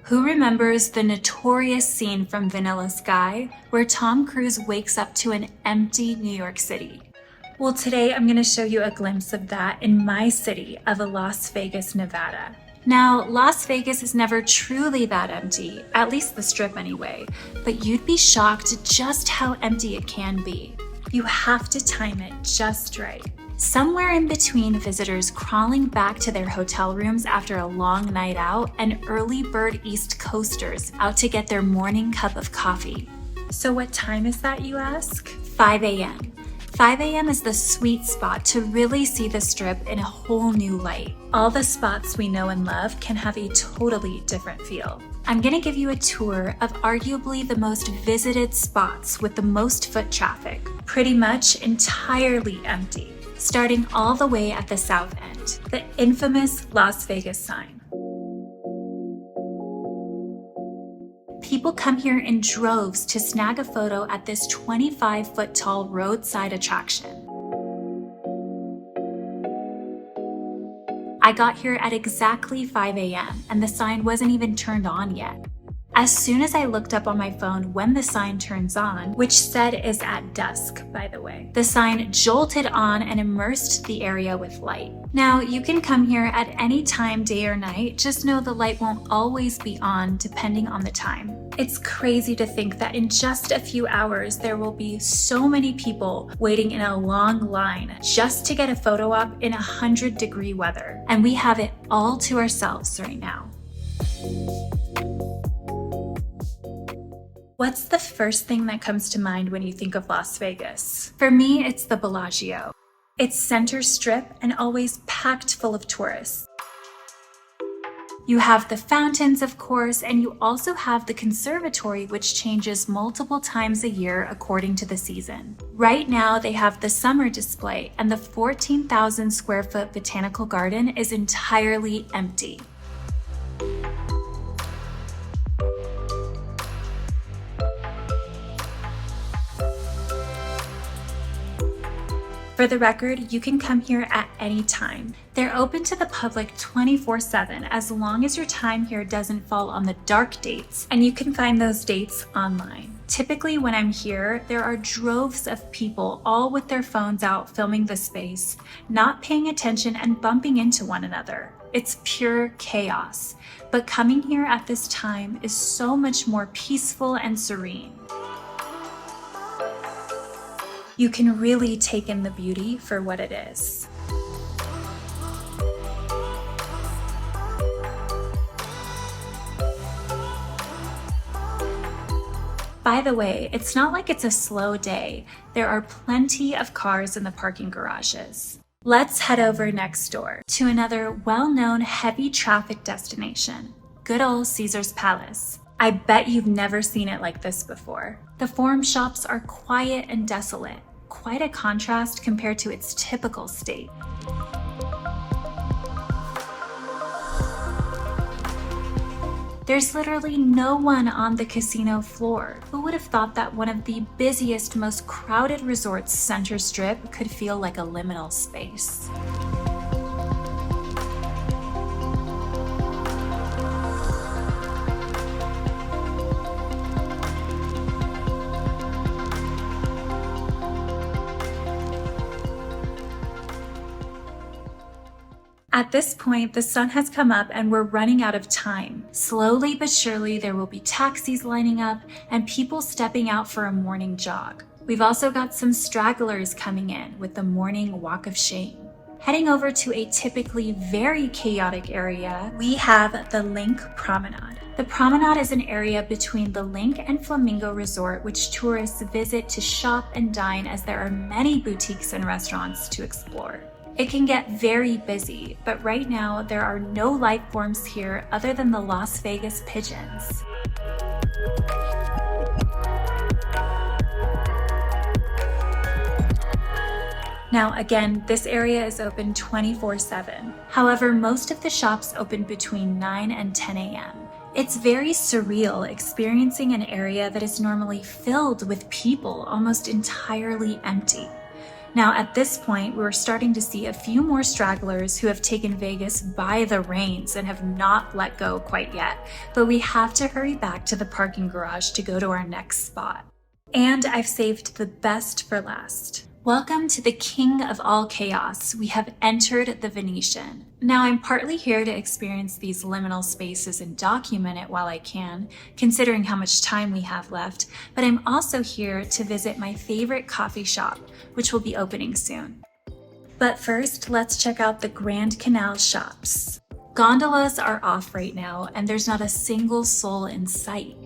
Who remembers the notorious scene from Vanilla Sky where Tom Cruise wakes up to an empty New York City? Well, today I'm going to show you a glimpse of that in my city of Las Vegas, Nevada. Now, Las Vegas is never truly that empty, at least the Strip anyway, but you'd be shocked just how empty it can be. You have to time it just right. Somewhere in between visitors crawling back to their hotel rooms after a long night out and early bird East Coasters out to get their morning cup of coffee. So what time is that, you ask? 5 a.m. 5 a.m. is the sweet spot to really see the Strip in a whole new light. All the spots we know and love can have a totally different feel. I'm gonna give you a tour of arguably the most visited spots with the most foot traffic, pretty much entirely empty, starting all the way at the south end, the infamous Las Vegas sign. People come here in droves to snag a photo at this 25-foot tall roadside attraction. I got here at exactly 5 a.m. and the sign wasn't even turned on yet. As soon as I looked up on my phone when the sign turns on, which said is at dusk, by the way, the sign jolted on and immersed the area with light. Now, you can come here at any time, day or night, just know the light won't always be on depending on the time. It's crazy to think that in just a few hours, there will be so many people waiting in a long line just to get a photo op in 100-degree weather. And we have it all to ourselves right now. What's the first thing that comes to mind when you think of Las Vegas? For me, it's the Bellagio. It's center strip and always packed full of tourists. You have the fountains, of course, and you also have the conservatory, which changes multiple times a year according to the season. Right now, they have the summer display, and the 14,000 square foot botanical garden is entirely empty. For the record, you can come here at any time. They're open to the public 24/7 as long as your time here doesn't fall on the dark dates, and you can find those dates online. Typically when I'm here, there are droves of people all with their phones out filming the space, not paying attention and bumping into one another. It's pure chaos, but coming here at this time is so much more peaceful and serene. You can really take in the beauty for what it is. By the way, it's not like it's a slow day. There are plenty of cars in the parking garages. Let's head over next door to another well-known heavy traffic destination, good old Caesar's Palace. I bet you've never seen it like this before. The Forum shops are quiet and desolate, quite a contrast compared to its typical state. There's literally no one on the casino floor. Who would have thought that one of the busiest, most crowded resorts, Center Strip, could feel like a liminal space? At this point, the sun has come up and we're running out of time. Slowly but surely, there will be taxis lining up and people stepping out for a morning jog. We've also got some stragglers coming in with the morning walk of shame. Heading over to a typically very chaotic area, we have the Linq Promenade. The promenade is an area between the Linq and Flamingo Resort which tourists visit to shop and dine as there are many boutiques and restaurants to explore. It can get very busy, but right now there are no life forms here other than the Las Vegas pigeons. Now again, this area is open 24/7. However, most of the shops open between 9 and 10 a.m. It's very surreal experiencing an area that is normally filled with people almost entirely empty. Now, at this point, we're starting to see a few more stragglers who have taken Vegas by the reins and have not let go quite yet, but we have to hurry back to the parking garage to go to our next spot. And I've saved the best for last. Welcome to the king of all chaos. We have entered the Venetian. Now, I'm partly here to experience these liminal spaces and document it while I can, considering how much time we have left, but I'm also here to visit my favorite coffee shop, which will be opening soon. But first, let's check out the Grand Canal shops. Gondolas are off right now, and there's not a single soul in sight.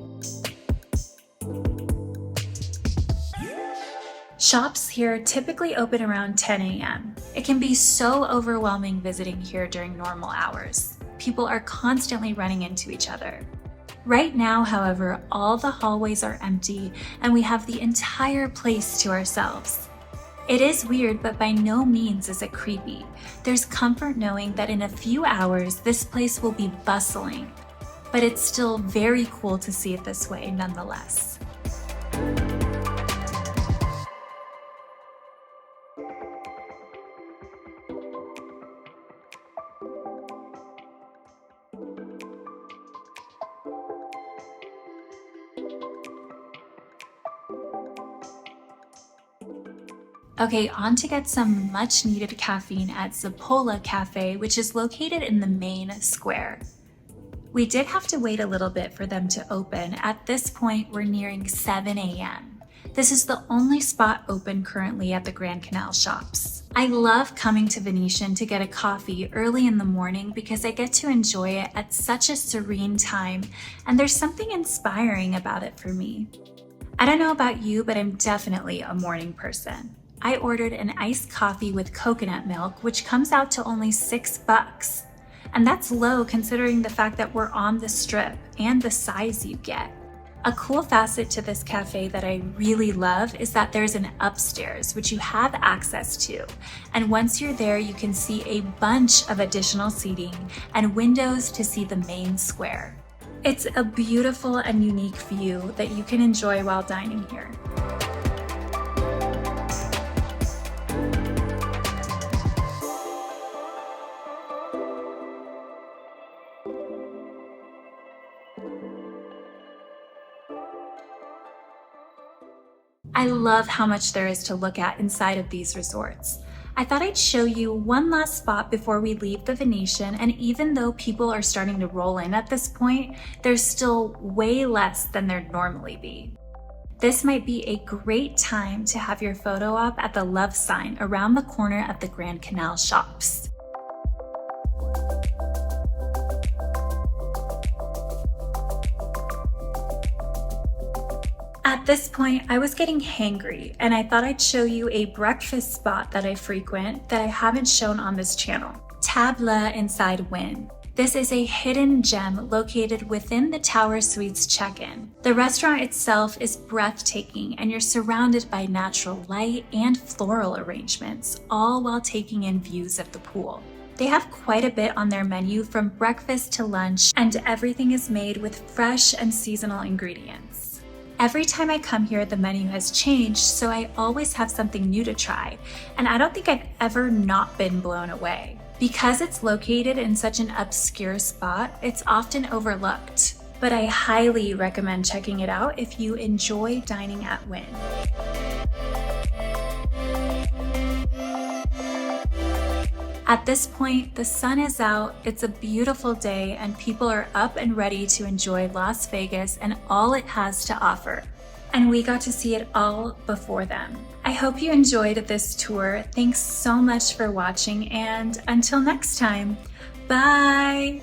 Shops here typically open around 10 a.m. It can be so overwhelming visiting here during normal hours. People are constantly running into each other. Right now, however, all the hallways are empty and we have the entire place to ourselves. It is weird, but by no means is it creepy. There's comfort knowing that in a few hours, this place will be bustling, but it's still very cool to see it this way nonetheless. Okay, on to get some much needed caffeine at Zappola Cafe, which is located in the main square. We did have to wait a little bit for them to open. At this point, we're nearing 7 a.m. This is the only spot open currently at the Grand Canal shops. I love coming to Venetian to get a coffee early in the morning because I get to enjoy it at such a serene time, and there's something inspiring about it for me. I don't know about you, but I'm definitely a morning person. I ordered an iced coffee with coconut milk, which comes out to only $6. And that's low considering the fact that we're on the strip and the size you get. A cool facet to this cafe that I really love is that there's an upstairs, which you have access to. And once you're there, you can see a bunch of additional seating and windows to see the main square. It's a beautiful and unique view that you can enjoy while dining here. I love how much there is to look at inside of these resorts. I thought I'd show you one last spot before we leave the Venetian, and even though people are starting to roll in at this point, there's still way less than there'd normally be. This might be a great time to have your photo op at the love sign around the corner of the Grand Canal shops. At this point, I was getting hangry, and I thought I'd show you a breakfast spot that I frequent that I haven't shown on this channel. Tableau inside Wynn. This is a hidden gem located within the Tower Suites check-in. The restaurant itself is breathtaking, and you're surrounded by natural light and floral arrangements, all while taking in views of the pool. They have quite a bit on their menu from breakfast to lunch, and everything is made with fresh and seasonal ingredients. Every time I come here, the menu has changed, so I always have something new to try, and I don't think I've ever not been blown away. Because it's located in such an obscure spot, it's often overlooked, but I highly recommend checking it out if you enjoy dining at Wynn. At this point, the sun is out, it's a beautiful day, and people are up and ready to enjoy Las Vegas and all it has to offer. And we got to see it all before them. I hope you enjoyed this tour. Thanks so much for watching, and until next time, bye!